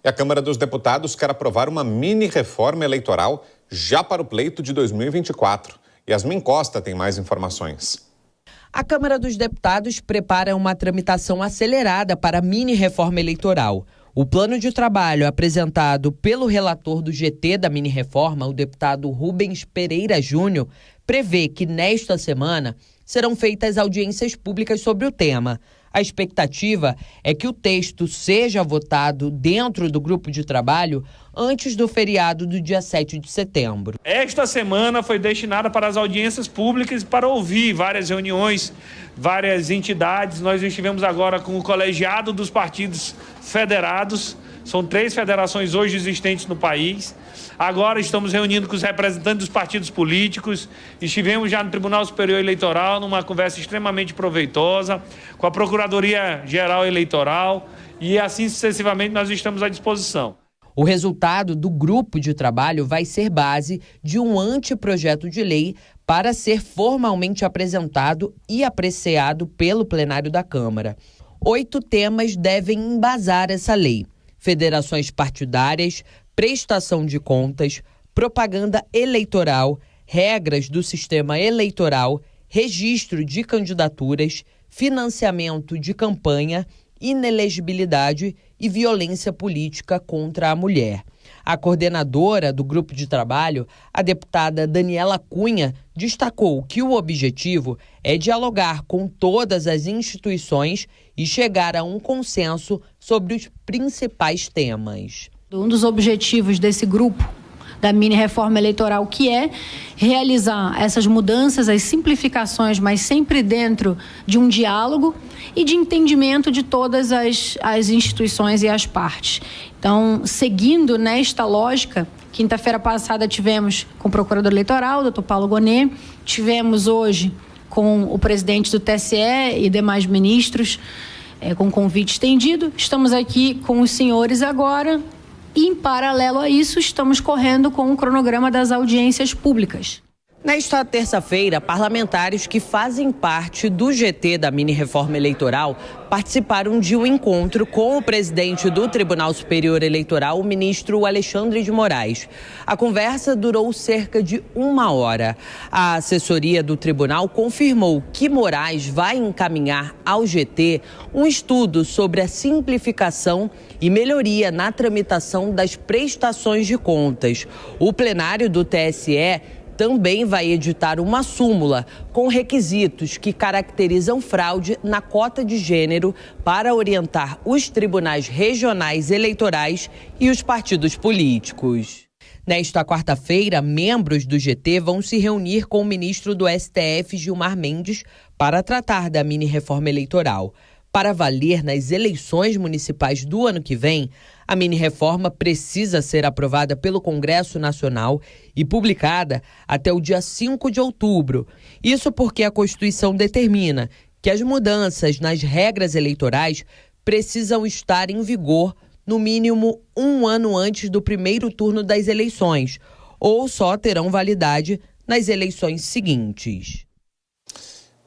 E a Câmara dos Deputados quer aprovar uma mini-reforma eleitoral já para o pleito de 2024. Yasmin Costa tem mais informações. A Câmara dos Deputados prepara uma tramitação acelerada para a mini-reforma eleitoral. O plano de trabalho apresentado pelo relator do GT da mini-reforma, o deputado Rubens Pereira Júnior, prevê que nesta semana serão feitas audiências públicas sobre o tema. A expectativa é que o texto seja votado dentro do grupo de trabalho antes do feriado do dia 7 de setembro. Esta semana foi destinada para as audiências públicas para ouvir várias reuniões, várias entidades. Nós estivemos agora com o colegiado dos partidos federados. São 3 federações hoje existentes no país. Agora estamos reunindo com os representantes dos partidos políticos. Estivemos já no Tribunal Superior Eleitoral, numa conversa extremamente proveitosa, com a Procuradoria-Geral Eleitoral, e assim sucessivamente nós estamos à disposição. O resultado do grupo de trabalho vai ser base de um anteprojeto de lei para ser formalmente apresentado e apreciado pelo plenário da Câmara. 8 temas devem embasar essa lei: federações partidárias, prestação de contas, propaganda eleitoral, regras do sistema eleitoral, registro de candidaturas, financiamento de campanha, inelegibilidade e violência política contra a mulher. A coordenadora do grupo de trabalho, a deputada Daniela Cunha, destacou que o objetivo é dialogar com todas as instituições e chegar a um consenso sobre os principais temas. Um dos objetivos desse grupo da mini-reforma eleitoral, que é realizar essas mudanças, as simplificações, mas sempre dentro de um diálogo e de entendimento de todas as instituições e as partes. Então, seguindo nesta lógica, quinta-feira passada tivemos com o procurador eleitoral, doutor Paulo Gonet, tivemos hoje com o presidente do TSE e demais ministros, com convite estendido. Estamos aqui com os senhores agora. E, em paralelo a isso, estamos correndo com o cronograma das audiências públicas. Nesta terça-feira, parlamentares que fazem parte do GT da mini-reforma eleitoral participaram de um encontro com o presidente do Tribunal Superior Eleitoral, o ministro Alexandre de Moraes. A conversa durou cerca de 1 hora. A assessoria do tribunal confirmou que Moraes vai encaminhar ao GT um estudo sobre a simplificação e melhoria na tramitação das prestações de contas. O plenário do TSE também vai editar uma súmula com requisitos que caracterizam fraude na cota de gênero para orientar os tribunais regionais eleitorais e os partidos políticos. Nesta quarta-feira, membros do GT vão se reunir com o ministro do STF, Gilmar Mendes, para tratar da mini-reforma eleitoral. Para valer nas eleições municipais do ano que vem, a mini-reforma precisa ser aprovada pelo Congresso Nacional e publicada até o dia 5 de outubro. Isso porque a Constituição determina que as mudanças nas regras eleitorais precisam estar em vigor no mínimo 1 ano antes do primeiro turno das eleições, ou só terão validade nas eleições seguintes.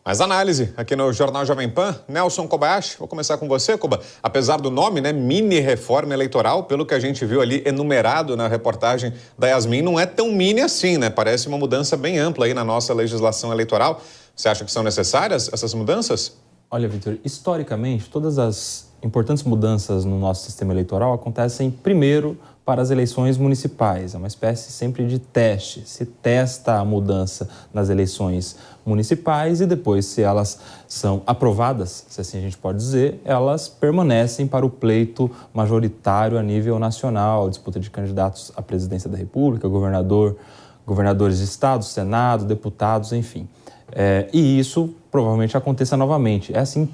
Mais análise aqui no Jornal Jovem Pan. Nelson Kobayashi, vou começar com você, Koba. Apesar do nome, né, mini-reforma eleitoral, pelo que a gente viu ali enumerado na reportagem da Yasmin, não é tão mini assim, né? Parece uma mudança bem ampla aí na nossa legislação eleitoral. Você acha que são necessárias essas mudanças? Olha, Vitor, historicamente, todas as importantes mudanças no nosso sistema eleitoral acontecem primeiro para as eleições municipais. É uma espécie sempre de teste. Se testa a mudança nas eleições municipais e depois, se elas são aprovadas, se assim a gente pode dizer, elas permanecem para o pleito majoritário a nível nacional, disputa de candidatos à presidência da República, governadores de estado, senado, deputados, enfim. E isso provavelmente aconteça novamente. É assim em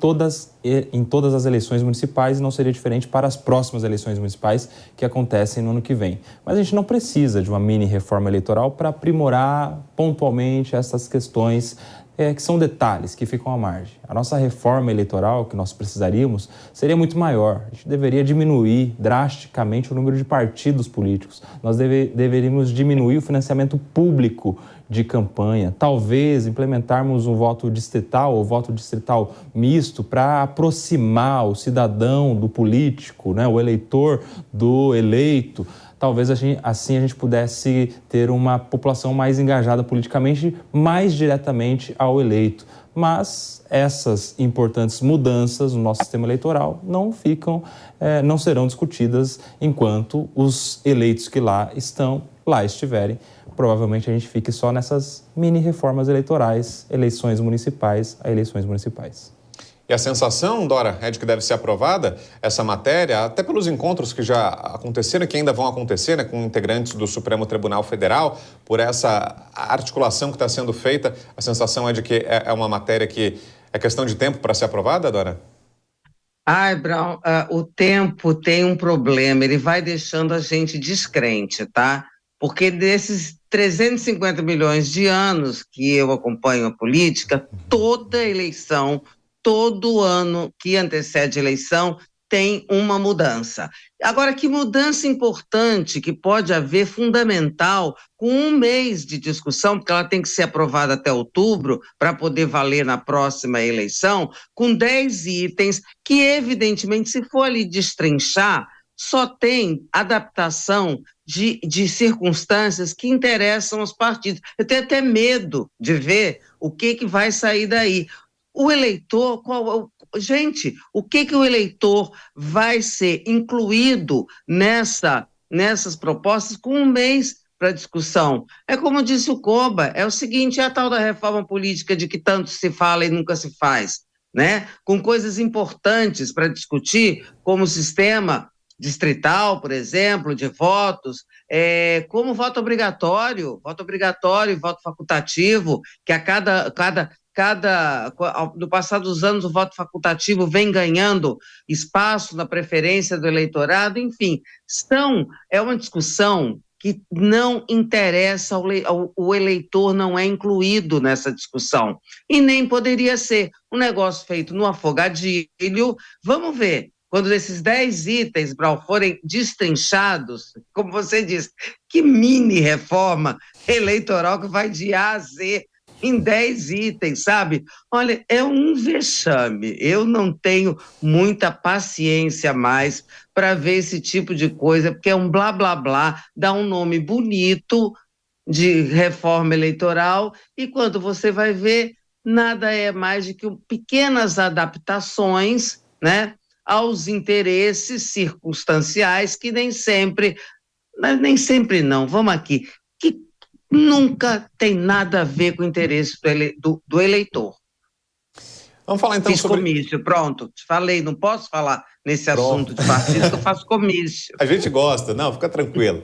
todas as eleições municipais e não seria diferente para as próximas eleições municipais que acontecem no ano que vem. Mas a gente não precisa de uma mini-reforma eleitoral para aprimorar pontualmente essas questões que são detalhes que ficam à margem. A nossa reforma eleitoral que nós precisaríamos seria muito maior. A gente deveria diminuir drasticamente o número de partidos políticos. Nós deveríamos diminuir o financiamento público de campanha, talvez implementarmos um voto distrital ou voto distrital misto para aproximar o cidadão do político, né, o eleitor do eleito. Talvez assim a gente pudesse ter uma população mais engajada politicamente, mais diretamente ao eleito. Mas essas importantes mudanças no nosso sistema eleitoral não serão discutidas enquanto os eleitos que lá estiverem. Provavelmente a gente fique só nessas mini reformas eleitorais, eleições municipais a eleições municipais. E a sensação, Dora, é de que deve ser aprovada essa matéria, até pelos encontros que já aconteceram e que ainda vão acontecer, né, com integrantes do Supremo Tribunal Federal, por essa articulação que está sendo feita. A sensação é de que é uma matéria que é questão de tempo para ser aprovada, Dora? Ai, Brown, o tempo tem um problema, ele vai deixando a gente descrente, tá? Porque desses 350 milhões de anos que eu acompanho a política, toda eleição, todo ano que antecede a eleição, tem uma mudança. Agora, que mudança importante que pode haver, fundamental, com um mês de discussão, porque ela tem que ser aprovada até outubro para poder valer na próxima eleição, com 10 itens que, evidentemente, se for ali destrinchar, só tem adaptação de circunstâncias que interessam aos partidos. Eu tenho até medo de ver o que vai sair daí. O eleitor, gente, o que o eleitor vai ser incluído nessas propostas com um mês para discussão? É como disse o Coba, é o seguinte, é a tal da reforma política de que tanto se fala e nunca se faz, né? Com coisas importantes para discutir, como o sistema distrital, por exemplo, de votos, como voto obrigatório e voto facultativo, que no passar dos anos, o voto facultativo vem ganhando espaço na preferência do eleitorado, enfim, é uma discussão que não interessa o eleitor, não é incluído nessa discussão, e nem poderia ser um negócio feito no afogadilho. Vamos ver, quando esses 10 itens, Brau, forem destrinchados, como você disse, que mini reforma eleitoral que vai de A a Z em 10 itens, sabe? Olha, é um vexame. Eu não tenho muita paciência mais para ver esse tipo de coisa, porque é um blá, blá, blá, dá um nome bonito de reforma eleitoral e quando você vai ver, nada é mais do que pequenas adaptações, né, aos interesses circunstanciais que nem sempre não, vamos aqui, que nunca tem nada a ver com o interesse do eleitor. Vamos falar então Fiz comício, pronto, te falei, não posso falar nesse assunto de partido, que eu faço comício. A gente gosta, não, fica tranquilo.